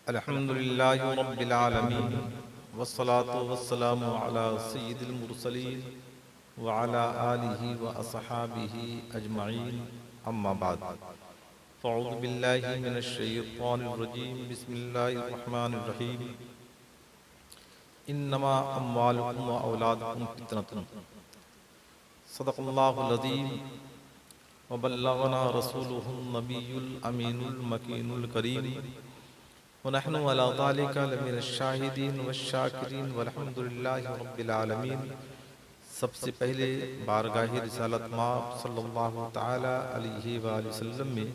अल्हम्दुलिल्लाहि रब्बिल आलमीन वस्सलातु वस्सलामु अला सय्यिदिल मुरसलीन व अला आलिहि व अस्हाबिहि अजमईन अम्मा बाद फ़अऊज़ु बिल्लाहि मिनश शैतानिर रजीम बिस्मिल्लाहिर रहमानिर रहीम इन्नमा अम्वालुकुम व औलादुकुम फितनतुन सदक़ल्लाहुल अज़ीम व बल्लगना रसूलुहुन नबियुल अमीनुल मकीनुल करीम वनहनु अला ज़ालिका लमिनश शाहिदीन वश्शाकिरीन वल्हम्दुलिल्लाहि रब्बिल आलमीन। सबसे पहले बारगाह रिसालत माब सल्लल्लाहु तआला अलैहि वसल्लम में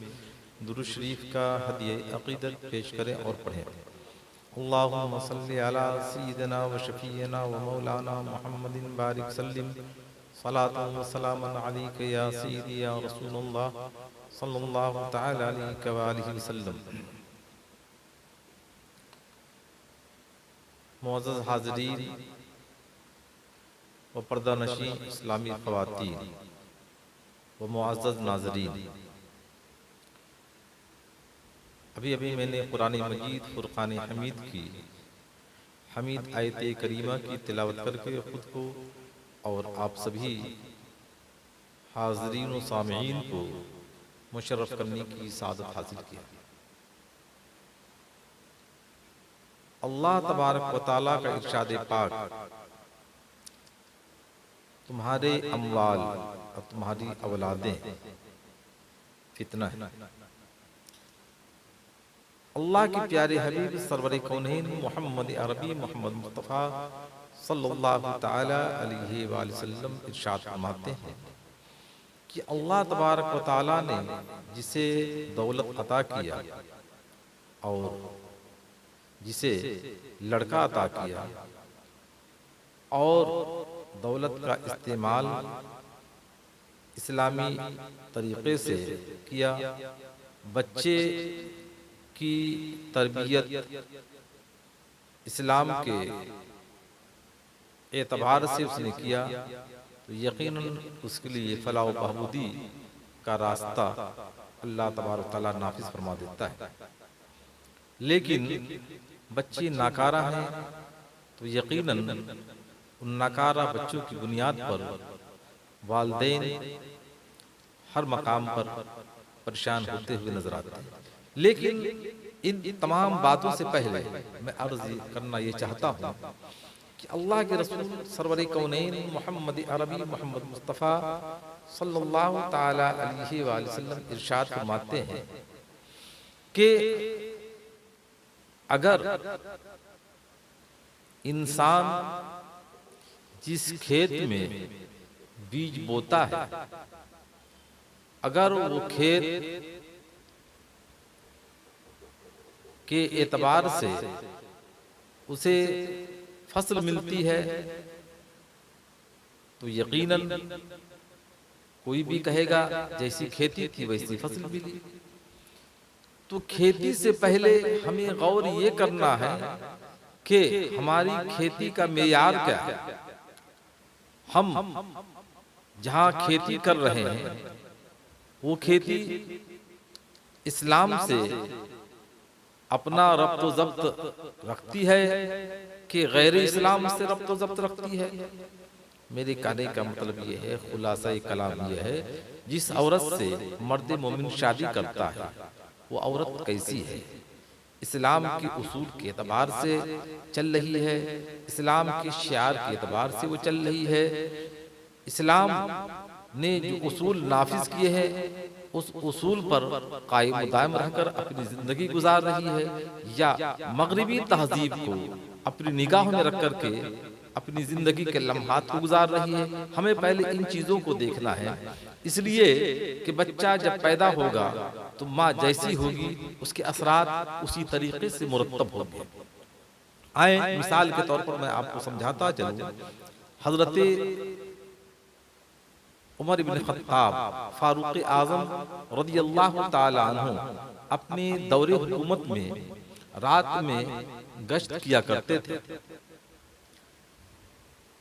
दुरूद शरीफ का हदिया अक़ीदत पेश करें और पढ़ें। अल्लाहुम्मा सल्लि अला सय्यिदिना व शफ़ीना व मौलाना मुहम्मदिन बारिक सल्लिम सलातन व सलामन अलैका या सय्यदी या रसूलल्लाह सल्लल्लाहु तआला अलैहि व आलिहि वसल्लम। मुअज़्ज़ज़ हाज़रीन व पर्दानशीं इस्लामी ख़वातीन व मुअज़्ज़ज़ नाज़रीन, अभी अभी मैंने कुरान मजीद फ़ुरक़ान हमीद की हमीद आयत करीमा की तिलावत करके ख़ुद को और आप सभी हाज़रीन व सामिईन को मुशर्रफ़ करने की सादत हासिल किया। अल्लाह तबारक व तआला का इरशाद पाक, तुम्हारे अम्वाल और तुम्हारी औलादें फितना है। अल्लाह के प्यारे हबीब सरवर कौनैन मोहम्मद अरबी मोहम्मद मुस्तफ़ा सल्लल्लाहु तआला अलैहि वसल्लम इरशाद फरमाते हैं कि अल्लाह तबारक व तआला ने जिसे दौलत अता किया और जिसे लड़का अता किया और दौलत का इस्तेमाल इस्लामी तरीक़े से किया, बच्चे की तरबियत इस्लाम के एतबार से उसने किया तो यकीनन उसके लिए फलाह व बहबूदी का रास्ता अल्लाह तबारक व तआला नाफिज फरमा देता है। लेकिन बच्चे नाकारा हैं तो यकीनन उन नाकारा बच्चों की बुनियाद पर वालिदैन हर मकाम पर परेशान होते हुए नजर आते हैं। लेकिन इन तमाम बातों से पहले मैं अर्ज करना ये चाहता हूँ कि अल्लाह के रसूल सरवर कौनैन मोहम्मद अरबी मोहम्मद मुस्तफ़ा सल्लल्लाहु तआला अलैहि वसल्लम इरशाद फरमाते हैं कि अगर इंसान जिस खेत में बीज बोता है, अगर वो खेत के एतबार से उसे फसल मिलती है तो यकीनन कोई भी कहेगा जैसी खेती थी वैसी फसल मिली। तो खेती से पहले हमें गौर ये करना है कि हमारी खेती का मेयार क्या है। हम जहाँ खेती कर रहे हैं वो खेती इस्लाम से अपना रब्त व ज़ब्त रखती है कि गैर इस्लाम से रब्त व ज़ब्त रखती है। मेरे कहने का मतलब ये है, खुलासा कलाम ये है, जिस औरत से मर्द मोमिन शादी करता है वो औरत कैसी है, इस्लाम के उसूल के एतबार से चल रही है, इस्लाम के शियार के एतबार से वो चल रही है, इस्लाम ने जो उसूल नाफिज किए हैं उस उसूल पर कायम दायम रहकर अपनी जिंदगी गुजार रही है, या मगरिबी तहजीब को अपनी निगाहों में रख करके अपनी जिंदगी के लम्हात को गुजार रही है। हमें पहले इन चीजों को देखना है, इसलिए कि बच्चा जब पैदा होगा तो माँ जैसी होगी उसके असरात उसी तरीके से मुरत्तब होंगे। आए मिसाल के तौर पर मैं आपको समझाता चलूं, हजरत उमर इब्न खत्ताब फारूक आजम रदियल्लाहु ताला अन्हु अपने दौरे हुकूमत में रात में गश्त किया करते थे।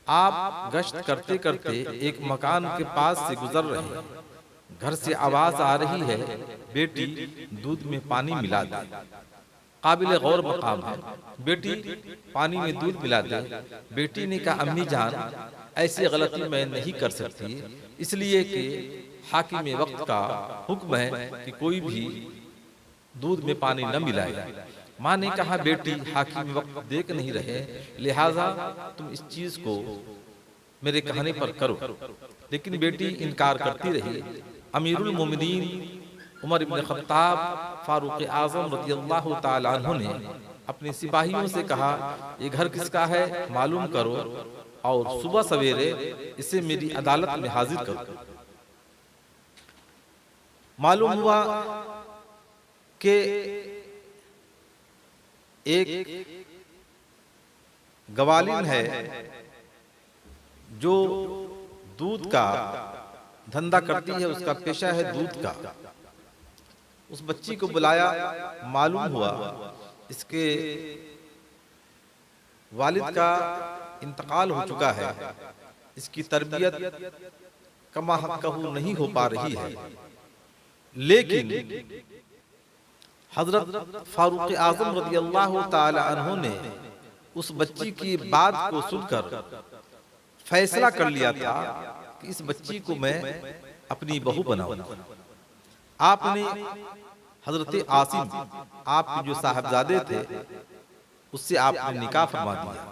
आप गश्त करते करते एक मकान के पास से गुजर रहे हैं, घर से आवाज आ रही है, बेटी दूध में पानी मिला दे। काबिल गौर मकाम है। बेटी पानी में दूध मिला दे, बेटी ने कहा अम्मी जान ऐसी गलती मैं नहीं कर सकती, इसलिए कि हाकिम वक्त का हुक्म है कि कोई भी दूध में पानी न मिलाए। माँ ने कहा बेटी हाकिम वक्त देख नहीं रहे, लिहाजा तुम इस चीज को मेरे कहने पर करो। लेकिन बेटी इनकार करती रही। अमीरुल मोमिनीन उमर इब्न खत्ताब फारूक आजम रज़ियल्लाहु ताला अन्हु ने अपने सिपाहियों से कहा ये घर किसका है मालूम करो और सुबह सवेरे इसे मेरी अदालत में हाजिर करो। मालूम हुआ कि एक गवालिन है जो दूध का धंधा करती है, उसका पेशा है दूध का। उस बच्ची को बुलाया, मालूम हुआ इसके वालिद का इंतकाल हो चुका है, इसकी तरबियत कमा हक़्क़हू नहीं हो पा रही है। लेकिन हजरत फारूक आज़म रज़ियल्लाहु ताला अन्हु ने उस बच्ची की बात को सुनकर फैसला कर लिया था कि इस बच्ची को मैं अपनी बहू बनाऊंगा। आपने हजरत आसिम आपके जो साहबजादे थे उससे आपने निकाह फरमा दिया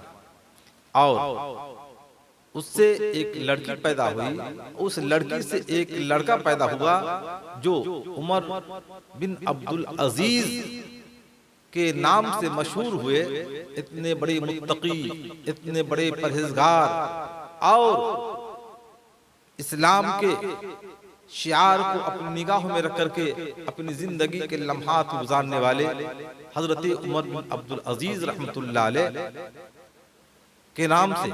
और उससे एक लड़की पैदा हुई। उस लड़की से एक लड़का पैदा हुआ जो उमर बिन अब्दुल अजीज के नाम से मशहूर हुए। इतने बड़े मुत्तकी, इतने बड़े परहेजगार और इस्लाम के शियार को अपनी निगाहों में रख करके अपनी जिंदगी के लम्हात गुजारने वाले हजरत उमर बिन अब्दुल अजीज रहमतुल्लाह अलैह के नाम से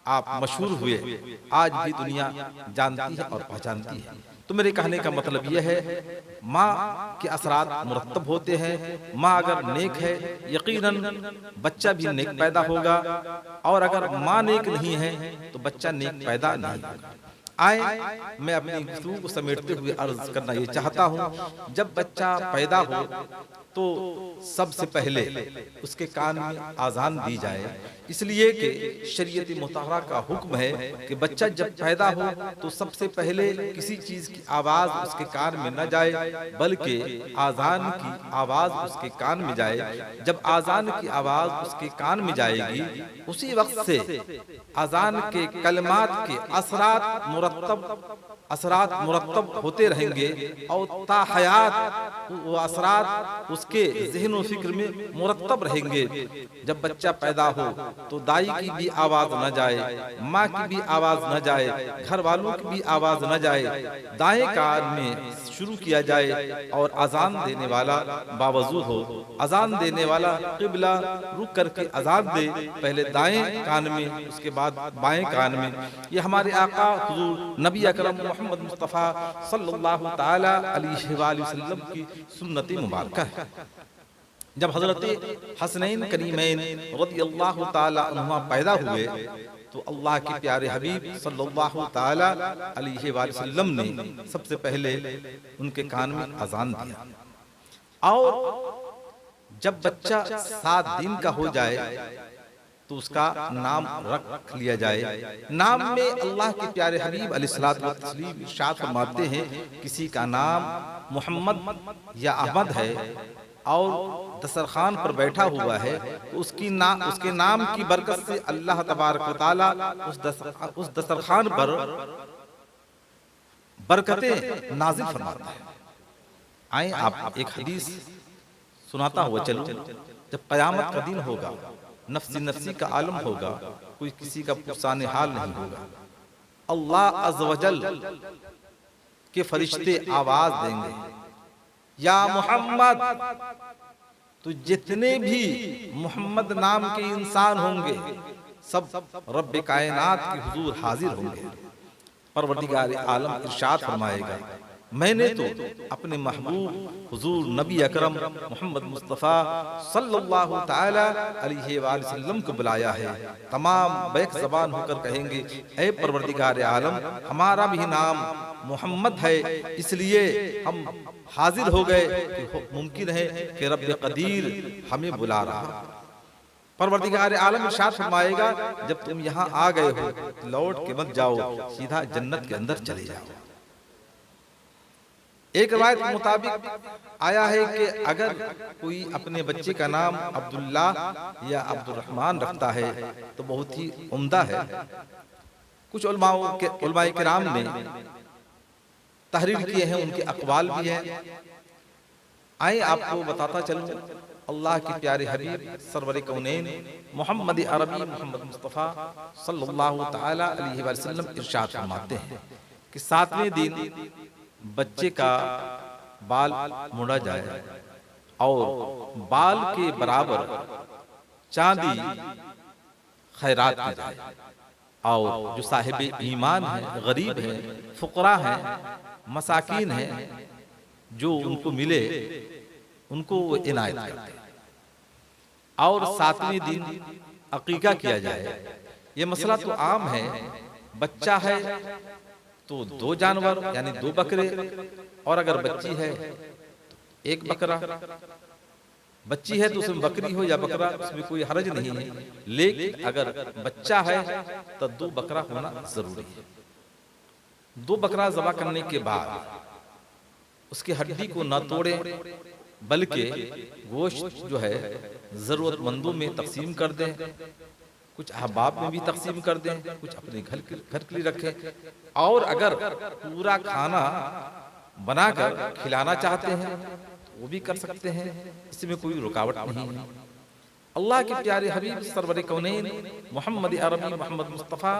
आप मशहूर हुए। आज भी दुनिया जानती है और पहचानती है। तो मेरे कहने का मतलब यह है माँ के असरात मुरत्तब होते हैं। माँ अगर नेक है यकीनन बच्चा भी नेक पैदा होगा, और अगर माँ नेक नहीं है तो बच्चा नेक पैदा नहीं होगा। आए मैं अपनी गुफ्तगू को समेटते हुए अर्ज करना ये चाहता हूँ, जब बच्चा पैदा हो तो सबसे पहले उसके कान में आज़ान दी जाए, इसलिए कि शरीयत मुतहरा का हुक्म है कि बच्चा जब पैदा हो तो सबसे पहले किसी चीज की आवाज उसके कान में न जाए, बल्कि आज़ान की आवाज उसके कान में जाए। जब आज़ान की आवाज उसके कान में जाएगी उसी वक्त से आज़ान के कलमात के असरात मुरत्तब होते रहेंगे और ताहयात वो असरात उसके ज़हन और फिक्र में मुरत्तब रहेंगे। जब बच्चा पैदा हो तो दाई की भी आवाज न जाए, माँ की भी आवाज न जाए, घर वालों की भी आवाज न जाए, दाएं कान में शुरू किया जाए और अजान देने वाला बावजूद हो। अजान देने वाला किबला रुक करके अजान दे, पहले दाएं कान में उसके बाद बाएं कान में। ये हमारे आका हुजूर नबी अकरम मोहम्मद मुस्तफ़ा सल्लल्लाहु ताला अलैहि वसल्लम की सुन्नत मुबारक है। जब हजरत हसनैन करीमैन रज़ियल्लाहु ताला अन्हुमा पैदा हुए तो अल्लाह के प्यारे हबीब सल्लल्लाहु ताला अलैहि वसल्लम ने सबसे पहले उनके कान में अजान दिया। और जब बच्चा 7 दिन का हो जाए तो उसका नाम रख लिया जाए। नाम में अल्लाह के प्यारे हबीब अलैहिस्सलातु वस्सलाम इरशाद फरमाते हैं, किसी का नाम मोहम्मद या अहमद है और दस्तरखान पर बैठा हुआ है तो उसके नाम की बरकत से अल्लाह तबारक व तआला उस दस्तरखान पर बरकतें नाजिल फरमाता है। आए आप एक हदीस सुनाता हुआ चलो। जब क़यामत का दिन होगा, नफ्सी नफ्सी का आलम होगा, कोई किसी का पुरसाने हाल नहीं होगा, अल्लाह अज़्ज़ व जल के फरिश्ते आवाज देंगे, या मोहम्मद। तो जितने भी मोहम्मद नाम के इंसान होंगे सब रब्बे कायनात के हुजूर हाजिर होंगे। परवरदिगार आलम इरशाद फरमाएगा, मैंने तो अपने महबूब हुजूर नबी अकरम मोहम्मद मुस्तफ़ा सल्लल्लाहु ताला अलैहि वसल्लम को बुलाया है। तमाम बैक ज़बान होकर कहेंगे, ऐ परवरदिगार आलम, हमारा भी नाम मोहम्मद है, इसलिए हम हाजिर हो गए कि मुमकिन है कि रब कदीर हमें बुला रहा। परवरदिगार आलम इरशाद फरमाएगा, जब तुम यहाँ आ गए हो लौट के मत जाओ, सीधा जन्नत के अंदर चले जाओ। एक रिवायत के मुताबिक आया है कि अगर कोई अपने बच्चे का नाम अब्दुल्ला या अब्दुर्रहमान रखता है तो बहुत ही उम्दा है। कुछ उलमाए किराम ने तहरीर किए हैं, उनके अक़वाल भी हैं। आए आपको बताता चलूं, अल्लाह के प्यारे हबीब सरवर कौनैन मोहम्मद अरबी मोहम्मद मुस्तफ़ा सल्लल्लाहु ताला अलैहि वसल्लम इरशाद फरमाते हैं कि 7वें दिन बच्चे का बाल मुड़ा जाए और बाल के बराबर चांदी खैरात की जाए, और जो साहिब ईमान है, गरीब है, फुकरा है, मसाकीन है, जो उनको मिले उनको वो इनायत करते हैं। और 7वें दिन अकीका किया जाए। ये मसला तो आम है, बच्चा है तो 2 जानवर यानी 2 बकरे, और अगर बच्ची है तो 1 बकरा। बच्ची है तो उसमें बकरी हो या बकरा, उसमें कोई हरज नहीं है। लेकिन अगर बच्चा है तो 2 बकरा होना जरूरी है। 2 बकरा ज़बह करने के बाद उसकी हड्डी को न तोड़े, बल्कि गोश्त जो है जरूरतमंदों में तकसीम कर दें, कुछ अहबाब में भी तकसीम कर दें, कुछ अपने घर के लिए रखें। और अगर पूरा खाना बनाकर खिलाना चाहते हैं तो वो भी कर सकते हैं, इसमें कोई रुकावट नहीं है। अल्लाह के प्यारे हबीब सरवर कौनैन मोहम्मद अरबी मोहम्मद मुस्तफ़ा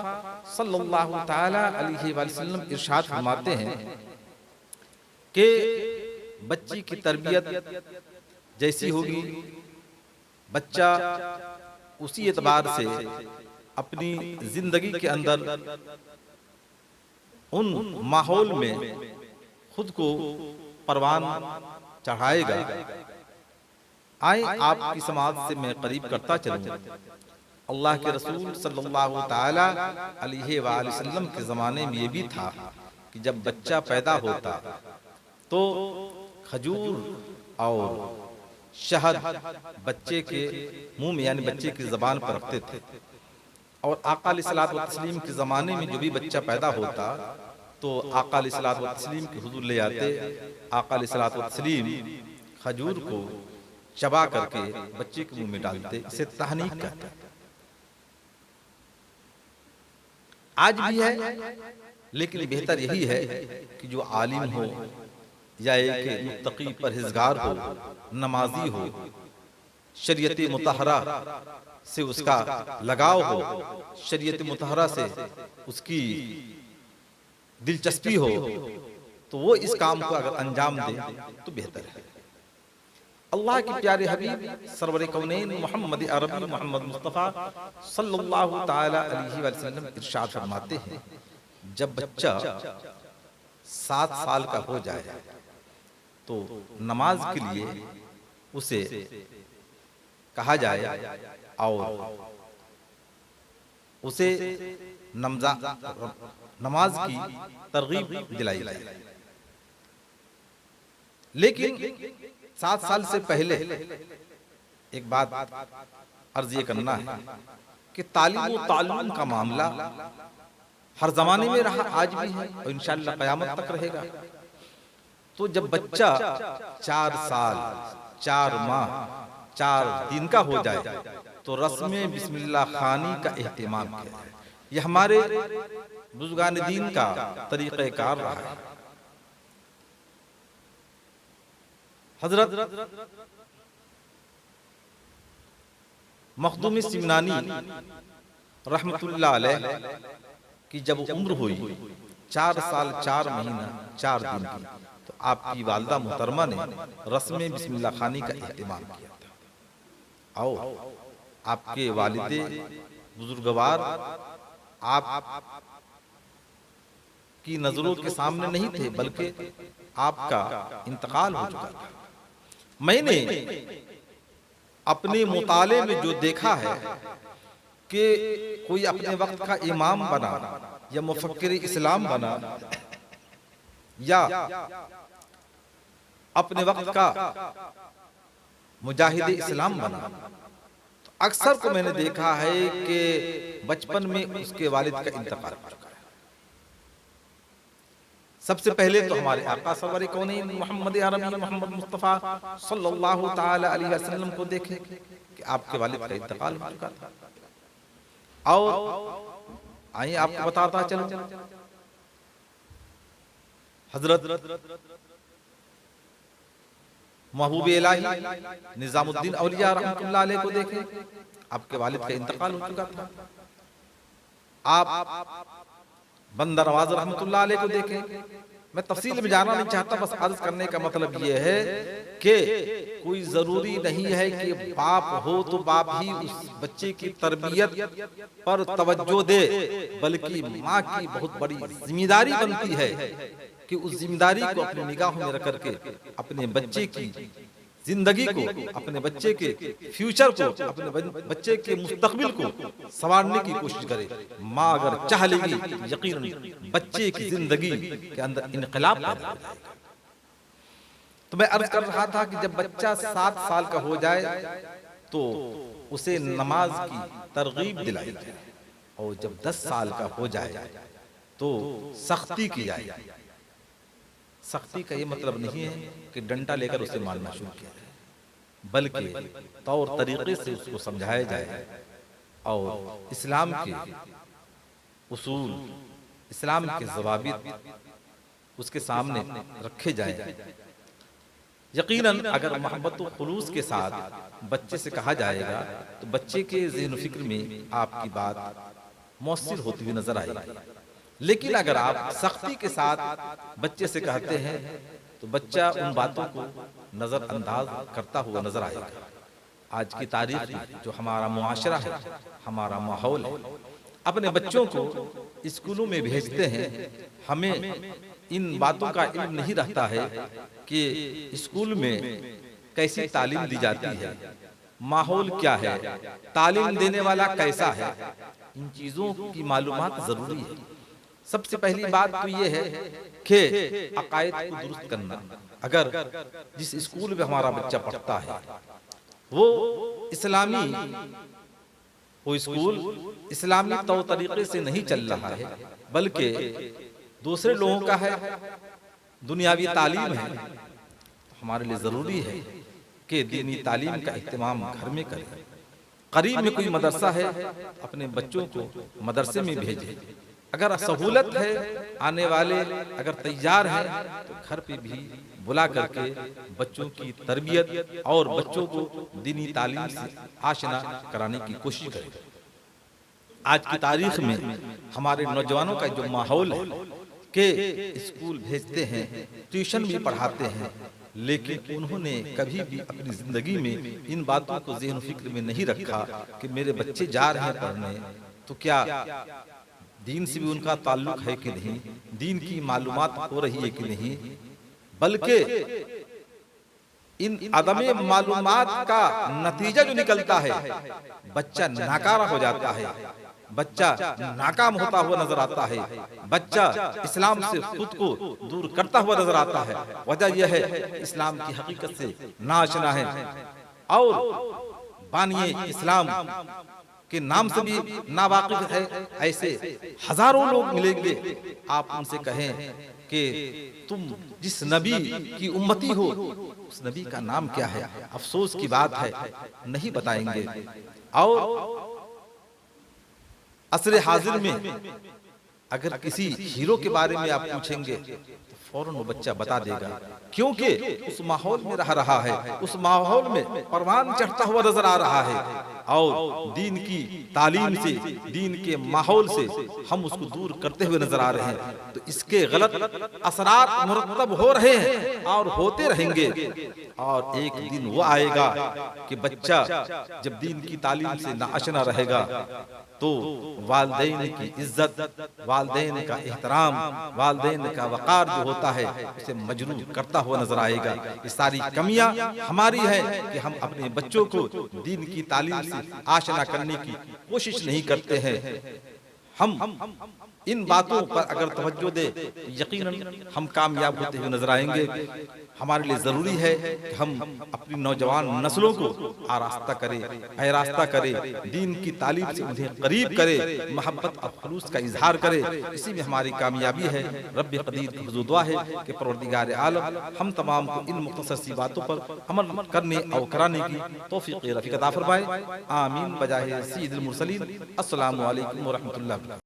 सल्लल्लाहु ताला अलैहि वसल्लम इरशाद फरमाते हैं कि बच्ची की तरबियत जैसी होगी, बच्चा उसी एतबार से अपनी जिंदगी के अंदर उन माहौल में खुद को परवान चढ़ाएगा। आए आपकी समाज से मैं करीब करता चलूं, अल्लाह के रसूल सल्लल्लाहु ताला अलैहि वसल्लम के ज़माने में ये भी था कि जब बच्चा पैदा होता तो खजूर और शहद बच्चे के मुंह में यानी बच्चे की ज़बान पर रखते थे। और आका अलैहिस्सलातु वस्सलाम के ज़माने में जो भी बच्चा पैदा होता तो आका अलैहिस्सलातु वस्सलाम के हुजूर ले आते। आका अलैहिस्सलातु वस्सलाम खजूर को चबा करके बच्चे के मुंह में डालते, इसे तहनीक कहते हैं। आज भी है, लेकिन बेहतर यही है कि जो आलिम हो या एक मुत्तकी परहेज़गार हो, नमाजी हो, शरीयत मुतहरा से उसका लगाव हो, शरीयत मुतहरा से उसकी दिलचस्पी हो, तो वो इस काम को अगर अंजाम दे तो बेहतर है। अल्लाह के प्यारे हबीब सरवर कौनैन मोहम्मद अरबी मोहम्मद मुस्तफ़ा सल्लल्लाहु ताला अलैहि वसल्लम इरशाद फरमाते हैं, जब बच्चा 7 साल का हो जाए तो नमाज के लिए उसे कहा जाए और उसे नमाज की तरगीब दिलाई जाए। लेकिन 7 साल से पहले एक बात अर्ज ये करना है कि तालीम व ताल्लुम का मामला हर जमाने में रहा, आज भी है और इंशाअल्लाह क़यामत तक रहेगा। तो जब बच्चा 4 साल 4 माह 4 दिन का हो जाए तो रस्म बिस्मिल्लाह खानी का एहतिमाम किया जाए। यह हमारे बुजुर्गान दीन का तरीक़ेकार रहा है। हजरत मखदूम सिमनानी रहमतुल्लाह अलैह की जब उम्र हुई 4 साल 4 महीना 4 दिन की, तो आपकी वालिदा मुहतरमा ने रस्म बिस्मिल्लाह खानी का एहतिमाम किया था। आओ आपके वालिदे बुजुर्गवार आप की नजरों के सामने नहीं थे, बल्कि आपका इंतकाल हो चुका था। मैंने अपने मुताले में जो देखा है कि कोई अपने वक्त का इमाम बना या मुफक्किर इस्लाम बना या अपने वक्त का मुजाहिद इस्लाम बना, तो अक्सर को मैंने देखा है कि बचपन में उसके वालिद का इंतकाल हो चुका है। सबसे पहले तो हमारे आका सरवर कौनैन मोहम्मद अरबी मोहम्मद मुस्तफ़ा सल्लल्लाहु ताला अलैहि वसल्लम को देखें कि आपके वालिद का इंतकाल हो चुका था। और आइए आपको बताता चलो, हजरत महबूब इलाही निजामुद्दीन औलिया रहमतुल्लाह अलैह को देखें, आपके वालिद का इंतकाल हो चुका था। आप बंदा नवाज रहमतुल्लाह अलैह को देखें। मैं तफसील में जाना नहीं चाहता, बस अर्ज करने का मतलब यह है कि कोई जरूरी नहीं है कि बाप हो तो बाप ही उस बच्चे की तरबियत पर तवज्जो दे, बल्कि माँ की बहुत बड़ी जिम्मेदारी बनती है कि उस जिम्मेदारी को अपनी निगाहों में रख करके अपने बच्चे की जिंदगी को, अपने बच्चे के फ्यूचर को, अपने बच्चे के मुस्तकबिल को संवारने की कोशिश करे। माँ अगर चाह लेगी यकीनन बच्चे की जिंदगी के अंदर इनकलाब पैदा हो जाएगा। तो मैं अर्ज कर रहा था कि जब बच्चा 7 साल का हो जाए तो उसे नमाज की तरगीब दिलाई जाए, और जब 10 साल का हो जाए तो सख्ती की जाए। सख्ती का ये मतलब नहीं है कि डंडा लेकर उसे मारना शुरू किया जाए, बल्कि तौर तरीके से उसको समझाया जाए और इस्लाम के उसूल, इस्लाम के ज़वाबित उसके सामने रखे जाए। यकीनन अगर मोहब्बत व खुलूस के साथ बच्चे से कहा जाएगा तो बच्चे के ज़हन फिक्र में आपकी बात मौसर होती हुई नजर आएगी। लेकिन अगर आप सख्ती के साथ बच्चे से कहते हैं तो बच्चा उन बातों को नजरअंदाज करता हुआ नजर आएगा। आज की तारीख में जो हमारा मुआशरा है, हमारा माहौल है, अपने बच्चों को स्कूलों में भेजते हैं, हमें इन बातों का इल्म नहीं रहता है कि स्कूल में कैसी तालीम दी जाती है, माहौल क्या है, तालीम देने वाला कैसा है। इन चीजों की मालूमात जरूरी है। सबसे पहली बात तो ये है कि अकायद को दुरुस्त करना। अगर जिस स्कूल में हमारा बच्चा पढ़ता है वो इस्लामी, वो स्कूल इस्लामी तौर तरीके से नहीं चल रहा है, बल्कि दूसरे लोगों का है, दुनियावी तालीम है, हमारे लिए जरूरी है कि दीनी तालीम का इत्तिमाम घर में करें। करीब में कोई मदरसा है, अपने बच्चों को मदरसे में भेजें। अगर सहूलत है, आने वाले अगर तैयार हैं तो घर पे भी बुला करके बच्चों की तरबियत और बच्चों को दीनी तालीम से आशना कराने की कोशिश करें। आज की तारीख में हमारे नौजवानों का जो माहौल है कि स्कूल भेजते हैं, ट्यूशन भी पढ़ाते हैं, लेकिन उन्होंने कभी भी अपनी जिंदगी में इन बातों को ज़हन फिक्र में नहीं रखा कि मेरे बच्चे जा रहे हैं पढ़ने तो क्या दीन से भी उनका ताल्लुक है कि नहीं, दीन की मालूमात हो रही है कि नहीं, बल्कि इन अदमे मालूमात का नतीजा जो निकलता है बच्चा नाकारा हो जाता है, बच्चा नाकाम होता हुआ नजर आता है, बच्चा इस्लाम से खुद को दूर करता हुआ नजर आता है। वजह यह है इस्लाम की हकीकत से नाआशना है। और बानिए इस्लाम के नाम से भी नावाकिफ है, ऐसे हजारों लोग मिलेंगे। आप उनसे कहें कि तुम जिस नबी की उम्मती हो उस नबी का नाम क्या है, अफसोस की बात है नहीं बताएंगे। और असर हाजिर में अगर किसी हीरो के बारे में आप पूछेंगे तो फौरन वो बच्चा बता देगा, क्योंकि उस माहौल में रह रहा है, उस माहौल में परवान चढ़ता हुआ नजर आ रहा है। और दीन की तालीम से, दीन के माहौल से हम उसको दूर करते हुए नजर आ रहे हैं, तो इसके गलत असरात मुरतब हो रहे हैं और होते रहेंगे। और एक दिन वो आएगा कि बच्चा जब दीन की तालीम से नाआशना रहेगा तो वालिदैन की इज्जत, वालिदैन का एहतराम, वालिदैन का वक़ार जो होता है उसे मजरूह करता हुआ नजर आएगा। ये सारी कमियां हमारी है कि हम अपने बच्चों को दीन की तालीम से आशना करने की कोशिश नहीं करते हैं। हम इन बातों पर अगर तवज्जो दे तो यकीनन हम कामयाब होते हुए नजर आएंगे। हमारे लिए जरूरी है कि हम अपनी नौजवान नस्लों को आरास्ता करें, आरास्ता करें, दीन की तालीम से उन्हें करीब करें, मोहब्बत और खुलूस का इजहार करें। इसी में हमारी कामयाबी है। रब्बे कदीर की हुजूर दुआ है कि परवरदिगार आलम हम तमाम को इन मुख्तसर सी बातों पर अमल करने और कराने की तौफीक रफ़ीक अता फरमाए। आमीन बजाहे सय्यिदुल मुरसलीन। अस्सलामु अलैकुम व रहमतुल्लाह।